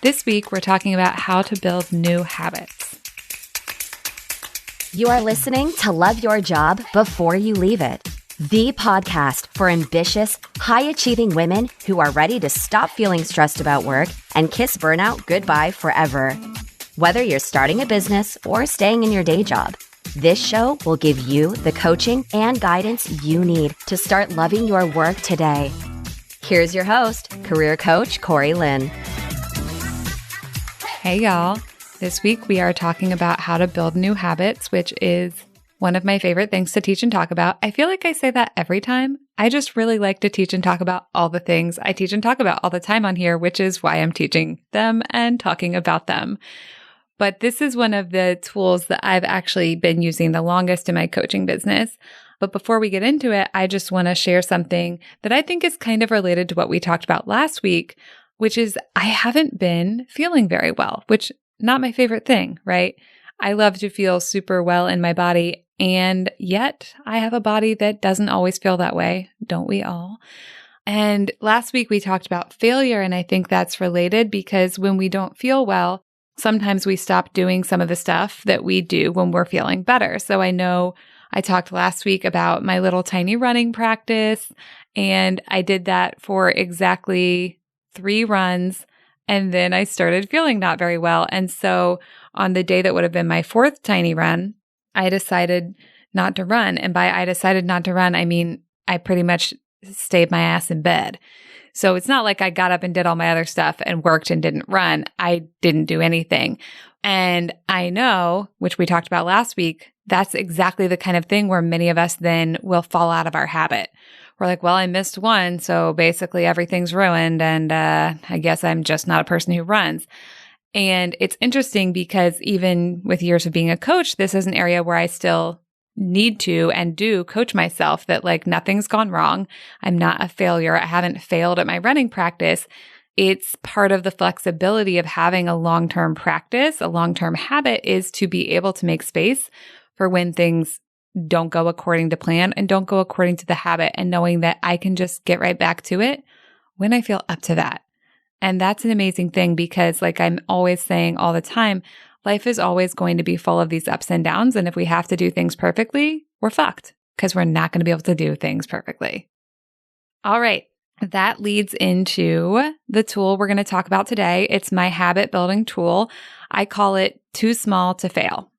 This week, we're talking about how to build new habits. You are listening to Love Your Job Before You Leave It, the podcast for ambitious, high-achieving women who are ready to stop feeling stressed about work and kiss burnout goodbye forever. Whether you're starting a business or staying in your day job, this show will give you the coaching and guidance you need to start loving your work today. Here's your host, career coach Corey Lynn. Hey, y'all. This week, we are talking about how to build new habits, which is one of my favorite things to teach and talk about. I feel like I say that every time. I just really like to teach and talk about all the things I teach and talk about all the time on here, which is why I'm teaching them and talking about them. But this is one of the tools that I've actually been using the longest in my coaching business. But before we get into it, I just want to share something that I think is kind of related to what we talked about last week, which is I haven't been feeling very well, which not my favorite thing, right? I love to feel super well in my body, and yet I have a body that doesn't always feel that way, don't we all? And last week we talked about failure, and I think that's related because when we don't feel well, sometimes we stop doing some of the stuff that we do when we're feeling better. So I know I talked last week about my little tiny running practice, and I did that for exactly 3 runs. And then I started feeling not very well. And so on the day that would have been my 4th tiny run, I decided not to run. And by I decided not to run, I mean, I pretty much stayed my ass in bed. So it's not like I got up and did all my other stuff and worked and didn't run. I didn't do anything. And I know, which we talked about last week, that's exactly the kind of thing where many of us then will fall out of our habit. We're like, well, I missed one, so basically everything's ruined, and I guess I'm just not a person who runs. And it's interesting because even with years of being a coach, this is an area where I still need to and do coach myself that like nothing's gone wrong. I'm not a failure. I haven't failed at my running practice. It's part of the flexibility of having a long-term practice, a long-term habit is to be able to make space for when things don't go according to plan and don't go according to the habit, and knowing that I can just get right back to it when I feel up to that. And that's an amazing thing because like I'm always saying all the time, life is always going to be full of these ups and downs. And if we have to do things perfectly, we're fucked because we're not going to be able to do things perfectly. All right. That leads into the tool we're going to talk about today. It's my habit building tool. I call it Too Small to Fail.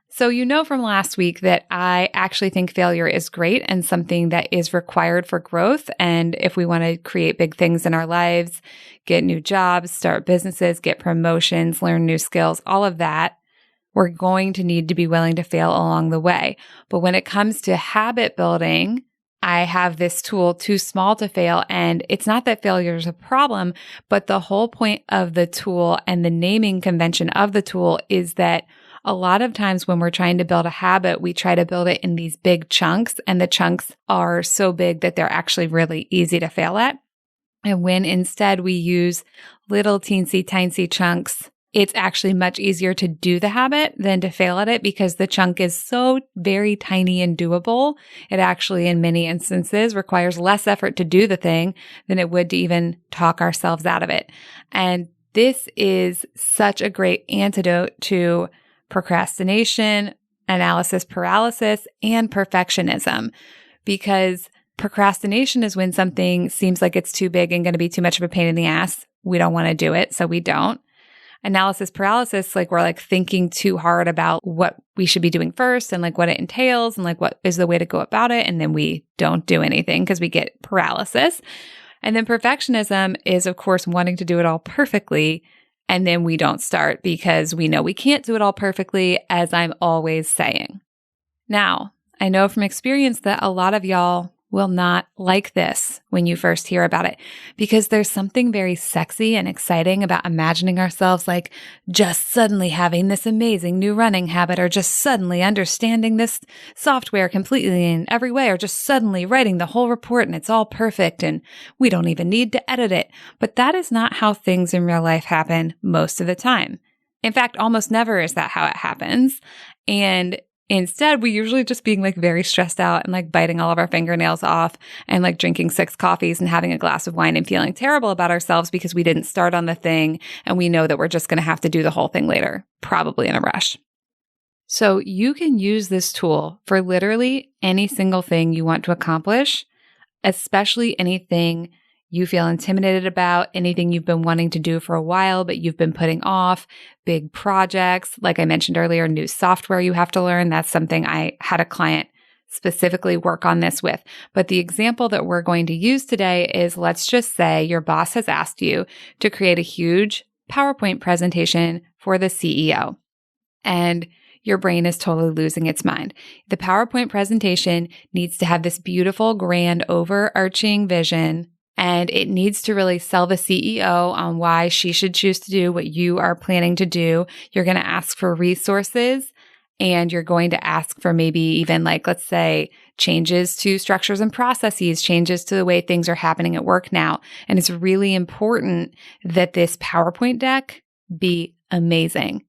So you know from last week that I actually think failure is great and something that is required for growth. And if we want to create big things in our lives, get new jobs, start businesses, get promotions, learn new skills, all of that, we're going to need to be willing to fail along the way. But when it comes to habit building, I have this tool, Too Small to Fail, and it's not that failure is a problem, but the whole point of the tool and the naming convention of the tool is that a lot of times when we're trying to build a habit, we try to build it in these big chunks, and the chunks are so big that they're actually really easy to fail at. And when instead we use little teensy tiny chunks, it's actually much easier to do the habit than to fail at it because the chunk is so very tiny and doable. It actually, in many instances, requires less effort to do the thing than it would to even talk ourselves out of it. And this is such a great antidote to procrastination, analysis paralysis, and perfectionism. Because procrastination is when something seems like it's too big and going to be too much of a pain in the ass. We don't want to do it, so we don't. Analysis paralysis, like we're like thinking too hard about what we should be doing first and like what it entails and like what is the way to go about it. And then we don't do anything because we get paralysis. And then perfectionism is, of course, wanting to do it all perfectly. And then we don't start because we know we can't do it all perfectly, as I'm always saying. Now, I know from experience that a lot of y'all will not like this when you first hear about it, because there's something very sexy and exciting about imagining ourselves like just suddenly having this amazing new running habit, or just suddenly understanding this software completely in every way, or just suddenly writing the whole report and it's all perfect and we don't even need to edit it. But that is not how things in real life happen most of the time. In fact, almost never is that how it happens. And Instead, we usually just being like very stressed out and like biting all of our fingernails off and like drinking 6 coffees and having a glass of wine and feeling terrible about ourselves because we didn't start on the thing and we know that we're just going to have to do the whole thing later, probably in a rush. So you can use this tool for literally any single thing you want to accomplish, especially anything you feel intimidated about, anything you've been wanting to do for a while, but you've been putting off, big projects. Like I mentioned earlier, new software you have to learn. That's something I had a client specifically work on this with. But the example that we're going to use today is, let's just say your boss has asked you to create a huge PowerPoint presentation for the CEO. And your brain is totally losing its mind. The PowerPoint presentation needs to have this beautiful, grand, overarching vision, and it needs to really sell the CEO on why she should choose to do what you are planning to do. You're going to ask for resources, and you're going to ask for maybe even like, let's say, changes to structures and processes, changes to the way things are happening at work now. And it's really important that this PowerPoint deck be amazing.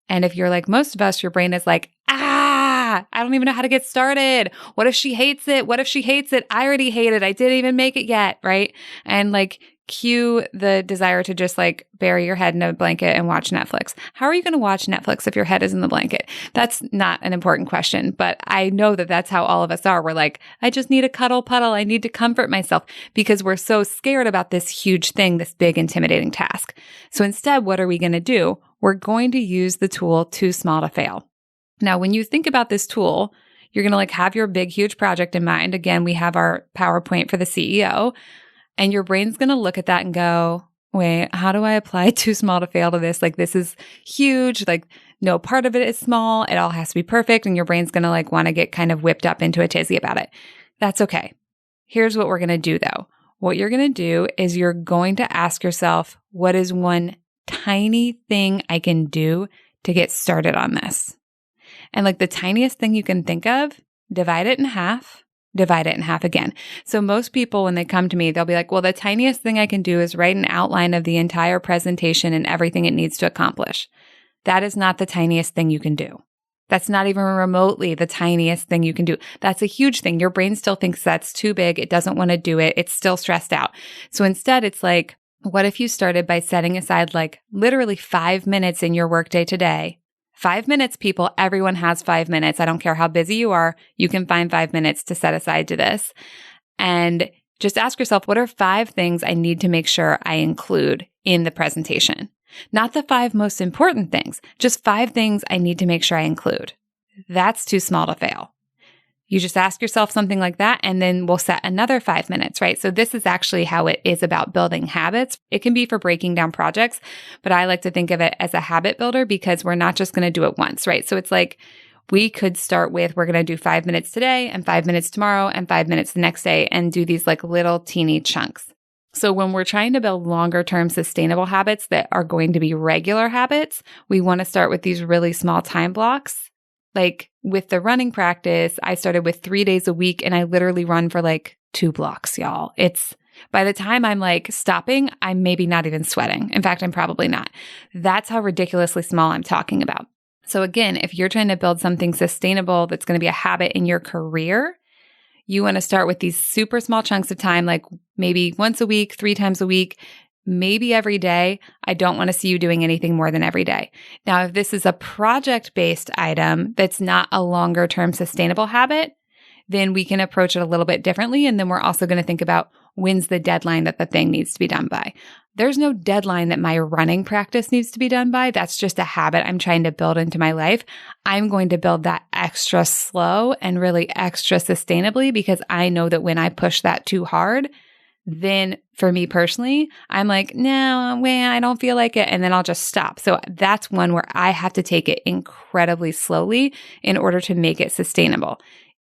And if you're like most of us, your brain is like, I don't even know how to get started. What if she hates it? What if she hates it? I already hate it. I didn't even make it yet, right? And like cue the desire to just like bury your head in a blanket and watch Netflix. How are you going to watch Netflix if your head is in the blanket? That's not an important question, but I know that that's how all of us are. We're like, I just need a cuddle puddle. I need to comfort myself because we're so scared about this huge thing, this big intimidating task. So instead, what are we going to do? We're going to use the tool Too Small to Fail. Now, when you think about this tool, you're going to like have your big, huge project in mind. Again, we have our PowerPoint for the CEO, and your brain's going to look at that and go, wait, how do I apply Too Small to Fail to this? Like, this is huge. Like, no part of it is small. It all has to be perfect. And your brain's going to like want to get kind of whipped up into a tizzy about it. That's okay. Here's what we're going to do though. What you're going to do is you're going to ask yourself, what is one tiny thing I can do to get started on this? And like the tiniest thing you can think of, divide it in half again. So most people, when they come to me, they'll be like, well, the tiniest thing I can do is write an outline of the entire presentation and everything it needs to accomplish. That is not the tiniest thing you can do. That's not even remotely the tiniest thing you can do. That's a huge thing. Your brain still thinks that's too big. It doesn't want to do it. It's still stressed out. So instead, it's like, what if you started by setting aside like literally 5 minutes in your workday today? 5 minutes, people. Everyone has 5 minutes. I don't care how busy you are. You can find 5 minutes to set aside to this. And just ask yourself, what are 5 things I need to make sure I include in the presentation? Not the 5 most important things, just 5 things I need to make sure I include. That's too small to fail. You just ask yourself something like that, and then we'll set another 5 minutes, right? So this is actually how it is about building habits. It can be for breaking down projects, but I like to think of it as a habit builder because we're not just going to do it once, right? So it's like we could start with, we're going to do 5 minutes today and 5 minutes tomorrow and 5 minutes the next day and do these like little teeny chunks. So when we're trying to build longer term sustainable habits that are going to be regular habits, we want to start with these really small time blocks. Like with the running practice, I started with 3 days a week and I literally run for like 2 blocks, y'all. It's by the time I'm like stopping, I'm maybe not even sweating. In fact, I'm probably not. That's how ridiculously small I'm talking about. So again, if you're trying to build something sustainable that's going to be a habit in your career, you want to start with these super small chunks of time, like maybe once a week, 3 times a week, maybe every day. I don't want to see you doing anything more than every day. Now, if this is a project-based item that's not a longer-term sustainable habit, then we can approach it a little bit differently. And then we're also going to think about when's the deadline that the thing needs to be done by. There's no deadline that my running practice needs to be done by. That's just a habit I'm trying to build into my life. I'm going to build that extra slow and really extra sustainably because I know that when I push that too hard, then for me personally, I'm like, no, well, I don't feel like it. And then I'll just stop. So that's one where I have to take it incredibly slowly in order to make it sustainable.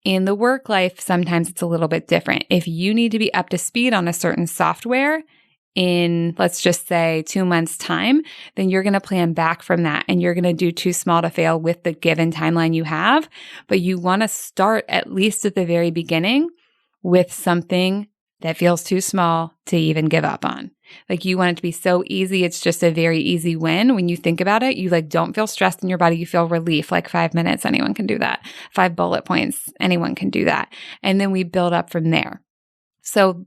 In the work life, sometimes it's a little bit different. If you need to be up to speed on a certain software in, let's just say 2 months' time, then you're going to plan back from that and you're going to do Too Small to Fail with the given timeline you have. But you want to start at least at the very beginning with something that feels too small to even give up on. Like you want it to be so easy. It's just a very easy win. When you think about it, you like don't feel stressed in your body. You feel relief, like 5 minutes. Anyone can do that. 5 bullet points. Anyone can do that. And then we build up from there. So,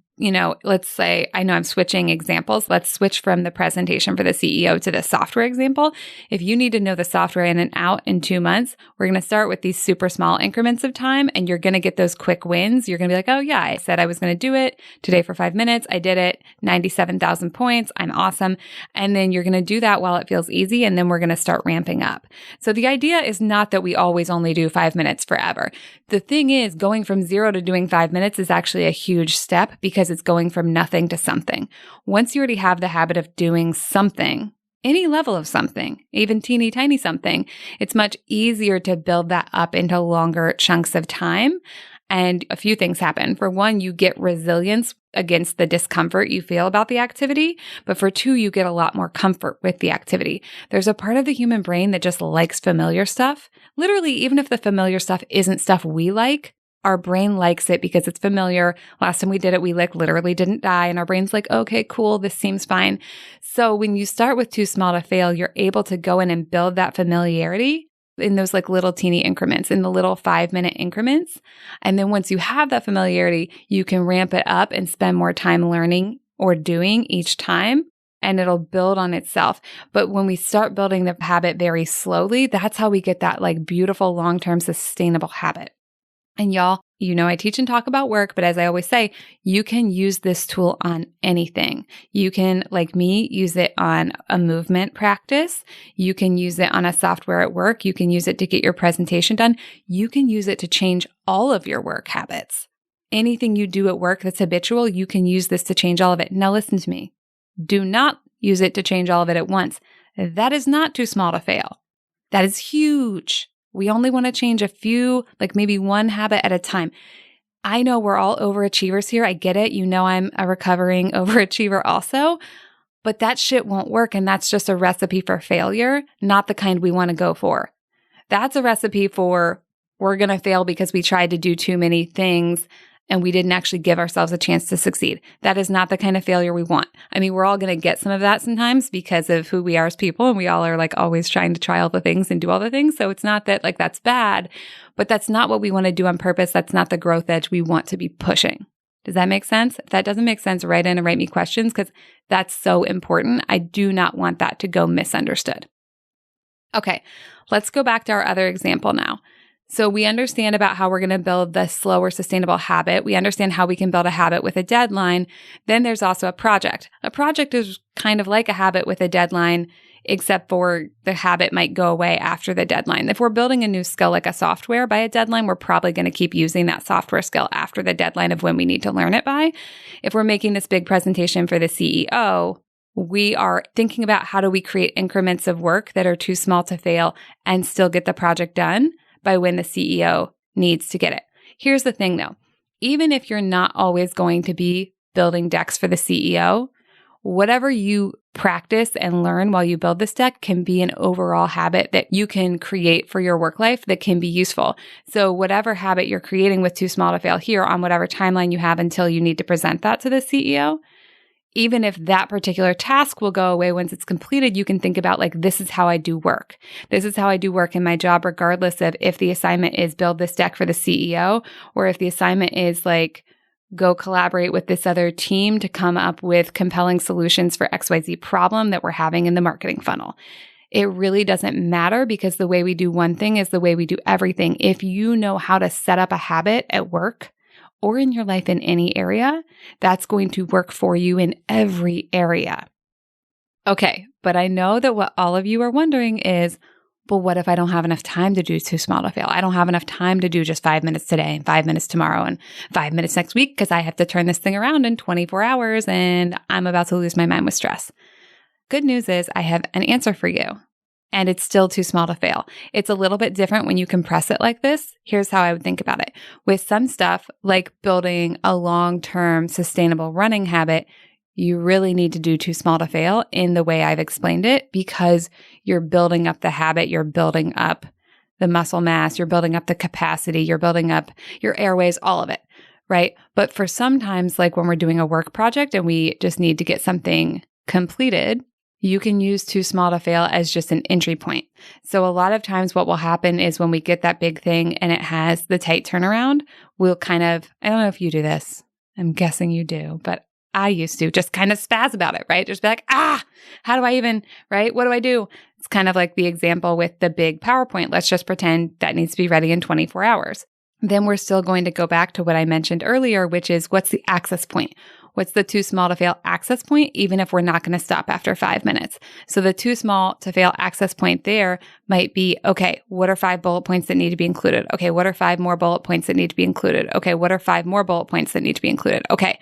let's say, I know I'm switching examples. Let's switch from the presentation for the CEO to the software example. If you need to know the software in and out in 2 months, we're going to start with these super small increments of time, and you're going to get those quick wins. You're going to be like, oh yeah, I said I was going to do it today for 5 minutes. I did it, 97,000 points. I'm awesome. And then you're going to do that while it feels easy. And then we're going to start ramping up. So the idea is not that we always only do 5 minutes forever. The thing is, going from 0 to doing 5 minutes is actually a huge step because it's going from nothing to something. Once you already have the habit of doing something, any level of something, even teeny tiny something, it's much easier to build that up into longer chunks of time. And a few things happen. For one, you get resilience against the discomfort you feel about the activity. But for two, you get a lot more comfort with the activity. There's a part of the human brain that just likes familiar stuff. Literally, even if the familiar stuff isn't stuff we like, our brain likes it because it's familiar. Last time we did it, we literally didn't die. And our brain's like, okay, cool, this seems fine. So when you start with too small to fail, you're able to go in and build that familiarity in those little teeny increments, in the little 5-minute increments. And then once you have that familiarity, you can ramp it up and spend more time learning or doing each time, and it'll build on itself. But when we start building the habit very slowly, that's how we get that beautiful long-term sustainable habit. And y'all, I teach and talk about work, but as I always say, you can use this tool on anything. You can, like me, use it on a movement practice. You can use it on a software at work. You can use it to get your presentation done. You can use it to change all of your work habits. Anything you do at work that's habitual, you can use this to change all of it. Now listen to me. Do not use it to change all of it at once. That is not too small to fail. That is huge. We only want to change a few, maybe one habit at a time. I know we're all overachievers here. I get it. I'm a recovering overachiever also, but that shit won't work. And that's just a recipe for failure, not the kind we want to go for. That's a recipe for we're going to fail because we tried to do too many things and we didn't actually give ourselves a chance to succeed. That is not the kind of failure we want. I mean, we're all going to get some of that sometimes because of who we are as people, and we all are always trying to try all the things and do all the things. So it's not that that's bad, but that's not what we want to do on purpose. That's not the growth edge we want to be pushing. Does that make sense? If that doesn't make sense, write in and write me questions because that's so important. I do not want that to go misunderstood. Okay, let's go back to our other example now. So we understand about how we're going to build the slower, sustainable habit. We understand how we can build a habit with a deadline. Then there's also a project. A project is kind of like a habit with a deadline, except for the habit might go away after the deadline. If we're building a new skill like a software by a deadline, we're probably going to keep using that software skill after the deadline of when we need to learn it by. If we're making this big presentation for the CEO, we are thinking about how do we create increments of work that are too small to fail and still get the project done by when the CEO needs to get it. Here's the thing though, even if you're not always going to be building decks for the CEO, whatever you practice and learn while you build this deck can be an overall habit that you can create for your work life that can be useful. So whatever habit you're creating with too small to fail here on whatever timeline you have until you need to present that to the CEO, even if that particular task will go away once it's completed, you can think about this is how I do work. This is how I do work in my job, regardless of if the assignment is build this deck for the CEO or if the assignment is go collaborate with this other team to come up with compelling solutions for XYZ problem that we're having in the marketing funnel. It really doesn't matter because the way we do one thing is the way we do everything. If you know how to set up a habit at work, or in your life in any area, that's going to work for you in every area. Okay, but I know that what all of you are wondering is, well, what if I don't have enough time to do too small to fail? I don't have enough time to do just 5 minutes today and 5 minutes tomorrow and 5 minutes next week because I have to turn this thing around in 24 hours and I'm about to lose my mind with stress. Good news is I have an answer for you. And it's still too small to fail. It's a little bit different when you compress it like this. Here's how I would think about it. With some stuff, like building a long-term sustainable running habit, you really need to do too small to fail in the way I've explained it because you're building up the habit, you're building up the muscle mass, you're building up the capacity, you're building up your airways, all of it. right? But for sometimes, like when we're doing a work project and we just need to get something completed, you can use too small to fail as just an entry point. So a lot of times what will happen is when we get that big thing and it has the tight turnaround, we'll kind of, I don't know if you do this. I'm guessing you do, but I used to just kind of spaz about it, right? Just be like, how do I even, right? What do I do? It's kind of like the example with the big PowerPoint. Let's just pretend that needs to be ready in 24 hours. Then we're still going to go back to what I mentioned earlier, which is what's the access point? What's the too small to fail access point, even if we're not going to stop after 5 minutes? So the too small to fail access point there might be, okay, what are 5 bullet points that need to be included? Okay, what are 5 more bullet points that need to be included? Okay, what are 5 more bullet points that need to be included? Okay,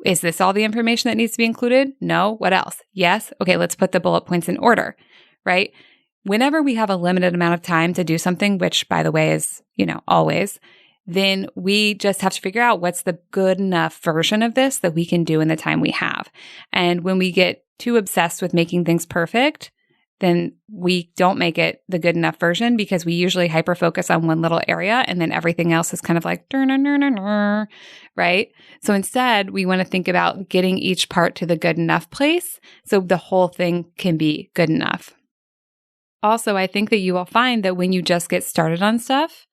is this all the information that needs to be included? No. What else? Yes. Okay, let's put the bullet points in order, right? Whenever we have a limited amount of time to do something, which by the way is, always, then we just have to figure out what's the good enough version of this that we can do in the time we have. And when we get too obsessed with making things perfect, then we don't make it the good enough version because we usually hyper focus on one little area and then everything else is kind of like, right? So instead, we want to think about getting each part to the good enough place so the whole thing can be good enough. Also, I think that you will find that when you just get started on stuff,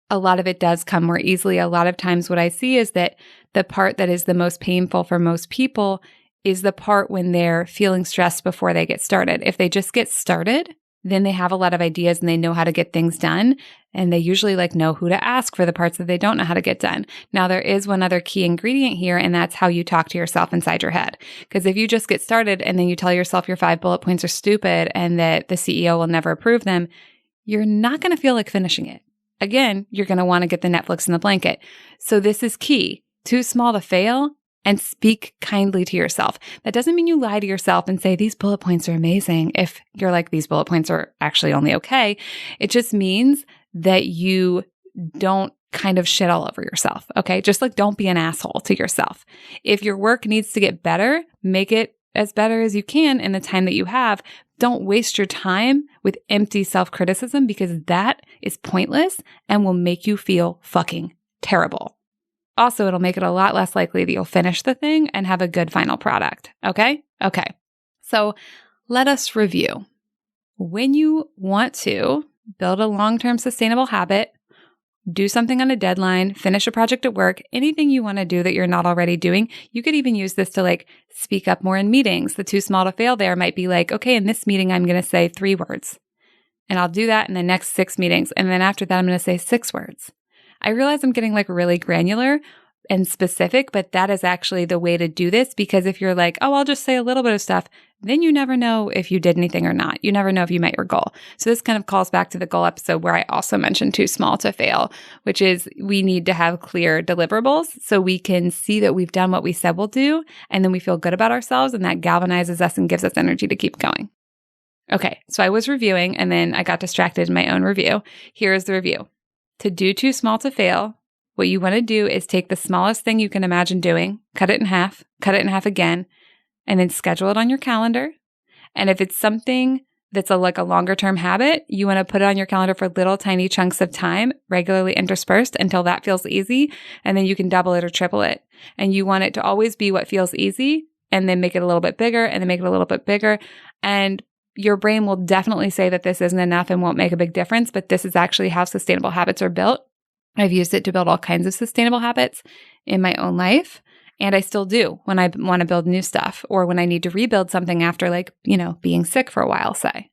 a lot of it does come more easily. A lot of times what I see is that the part that is the most painful for most people is the part when they're feeling stressed before they get started. If they just get started, then they have a lot of ideas and they know how to get things done. And they usually know who to ask for the parts that they don't know how to get done. Now, there is one other key ingredient here, and that's how you talk to yourself inside your head. Because if you just get started and then you tell yourself your 5 bullet points are stupid and that the CEO will never approve them, you're not going to feel like finishing it. Again, you're going to want to get the Netflix in the blanket. So this is key. Too small to fail, and speak kindly to yourself. That doesn't mean you lie to yourself and say, these bullet points are amazing. If you're like, these bullet points are actually only okay. It just means that you don't kind of shit all over yourself. Okay. Just don't be an asshole to yourself. If your work needs to get better, make it as better as you can in the time that you have. Don't waste your time with empty self-criticism because that is pointless and will make you feel fucking terrible. Also, it'll make it a lot less likely that you'll finish the thing and have a good final product. Okay? Okay. So let us review. When you want to build a long-term sustainable habit, do something on a deadline, finish a project at work, anything you want to do that you're not already doing, you could even use this to speak up more in meetings. The too small to fail there might be okay, in this meeting, I'm going to say 3 words. And I'll do that in the next 6 meetings. And then after that, I'm going to say 6 words. I realize I'm getting really granular and specific, but that is actually the way to do this because if you're I'll just say a little bit of stuff, then you never know if you did anything or not. You never know if you met your goal. So this kind of calls back to the goal episode where I also mentioned too small to fail, which is we need to have clear deliverables so we can see that we've done what we said we'll do, and then we feel good about ourselves, and that galvanizes us and gives us energy to keep going. Okay, so I was reviewing, and then I got distracted in my own review. Here is the review. To do too small to fail, what you want to do is take the smallest thing you can imagine doing, cut it in half again, and then schedule it on your calendar. And if it's something that's a longer term habit, you want to put it on your calendar for little tiny chunks of time, regularly interspersed until that feels easy. And then you can double it or triple it. And you want it to always be what feels easy and then make it a little bit bigger and then make it a little bit bigger. And your brain will definitely say that this isn't enough and won't make a big difference, but this is actually how sustainable habits are built. I've used it to build all kinds of sustainable habits in my own life, and I still do when I want to build new stuff or when I need to rebuild something after being sick for a while, say.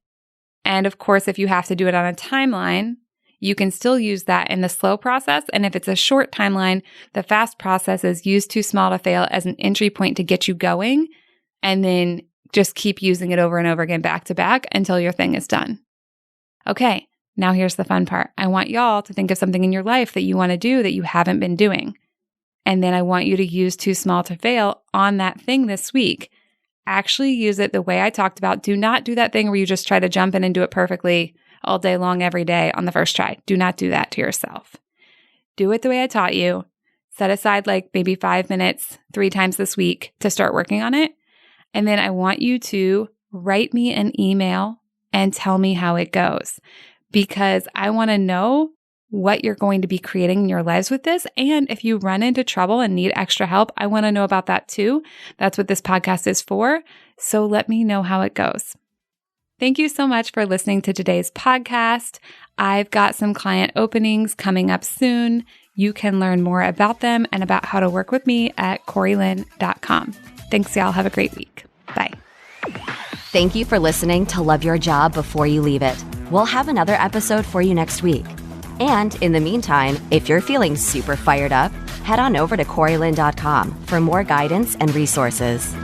And of course, if you have to do it on a timeline, you can still use that in the slow process. And if it's a short timeline, the fast process is use too small to fail as an entry point to get you going, and then just keep using it over and over again back to back until your thing is done. Okay, now here's the fun part. I want y'all to think of something in your life that you want to do that you haven't been doing. And then I want you to use too small to fail on that thing this week. Actually use it the way I talked about. Do not do that thing where you just try to jump in and do it perfectly all day long, every day on the first try. Do not do that to yourself. Do it the way I taught you. Set aside maybe 5 minutes 3 times this week to start working on it. And then I want you to write me an email and tell me how it goes, because I want to know what you're going to be creating in your lives with this. And if you run into trouble and need extra help, I want to know about that too. That's what this podcast is for. So let me know how it goes. Thank you so much for listening to today's podcast. I've got some client openings coming up soon. You can learn more about them and about how to work with me at CoreyLynn.com. Thanks, y'all. Have a great week. Bye. Thank you for listening to Love Your Job Before You Leave It. We'll have another episode for you next week. And in the meantime, if you're feeling super fired up, head on over to CoreyLynn.com for more guidance and resources.